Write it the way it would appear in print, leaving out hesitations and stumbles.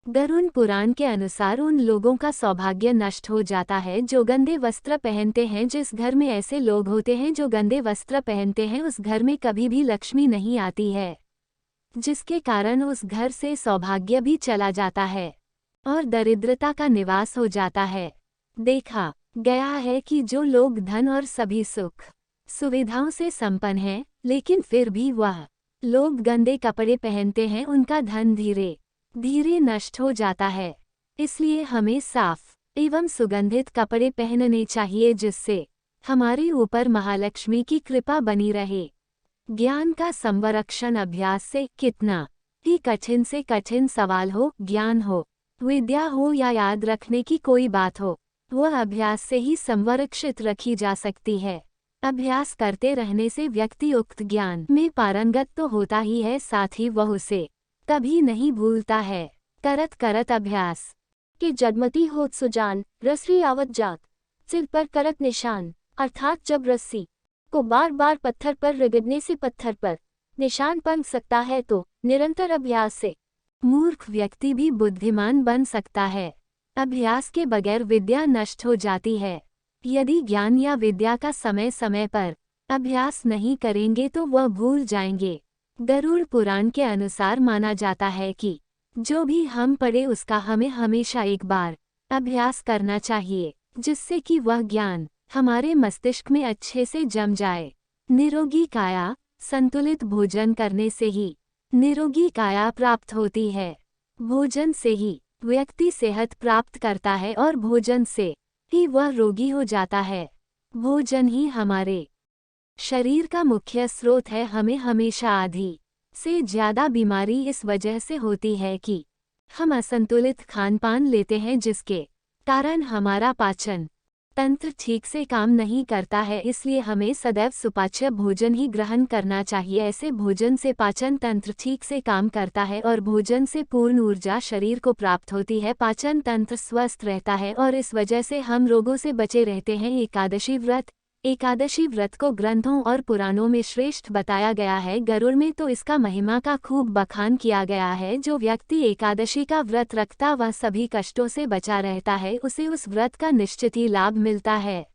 गरुड़ पुराण के अनुसार उन लोगों का सौभाग्य नष्ट हो जाता है जो गंदे वस्त्र पहनते हैं। जिस घर में ऐसे लोग होते हैं जो गंदे वस्त्र पहनते हैं, उस घर में कभी भी लक्ष्मी नहीं आती है, जिसके कारण उस घर से सौभाग्य भी चला जाता है और दरिद्रता का निवास हो जाता है। देखा गया है कि जो लोग धन और सभी सुख सुविधाओं से संपन्न हैं, लेकिन फिर भी वह लोग गंदे कपड़े पहनते हैं, उनका धन धीरे धीरे नष्ट हो जाता है। इसलिए हमें साफ एवं सुगंधित कपड़े पहनने चाहिए, जिससे हमारे ऊपर महालक्ष्मी की कृपा बनी रहे। ज्ञान का संरक्षण अभ्यास से कितना ही कठिन से कठिन सवाल हो, ज्ञान हो, विद्या हो या याद रखने की कोई बात हो, वह अभ्यास से ही संरक्षित रखी जा सकती है। अभ्यास करते रहने से व्यक्ति उक्त ज्ञान में पारंगत तो होता ही है, साथ ही वह उसे कभी नहीं भूलता है। करत करत अभ्यास कि जगमती होत सुजान, रसरी आवत जात, सिर पर करत निशान। अर्थात जब रस्सी को बार बार पत्थर पर रगड़ने से पत्थर पर निशान बन सकता है, तो निरंतर अभ्यास से मूर्ख व्यक्ति भी बुद्धिमान बन सकता है। अभ्यास के बगैर विद्या नष्ट हो जाती है। यदि ज्ञान या विद्या का समय समय पर अभ्यास नहीं करेंगे तो वह भूल जाएंगे। गरुड़ पुराण के अनुसार माना जाता है कि जो भी हम पढ़े उसका हमें हमेशा एक बार अभ्यास करना चाहिए, जिससे कि वह ज्ञान हमारे मस्तिष्क में अच्छे से जम जाए। निरोगी काया, संतुलित भोजन करने से ही निरोगी काया प्राप्त होती है। भोजन से ही व्यक्ति सेहत प्राप्त करता है और भोजन से ही वह रोगी हो जाता है। भोजन ही हमारे शरीर का मुख्य स्रोत है। हमें हमेशा आधी से ज्यादा बीमारी इस वजह से होती है कि हम असंतुलित खानपान लेते हैं, जिसके कारण हमारा पाचन तंत्र ठीक से काम नहीं करता है। इसलिए हमें सदैव सुपाच्य भोजन ही ग्रहण करना चाहिए। ऐसे भोजन से पाचन तंत्र ठीक से काम करता है और भोजन से पूर्ण ऊर्जा शरीर को प्राप्त होती है। पाचन तंत्र स्वस्थ रहता है और इस वजह से हम रोगों से बचे रहते हैं। एकादशी व्रत को ग्रंथों और पुराणों में श्रेष्ठ बताया गया है। गरुड़ में तो इसका महिमा का खूब बखान किया गया है। जो व्यक्ति एकादशी का व्रत रखता वह सभी कष्टों से बचा रहता है, उसे उस व्रत का निश्चित ही लाभ मिलता है।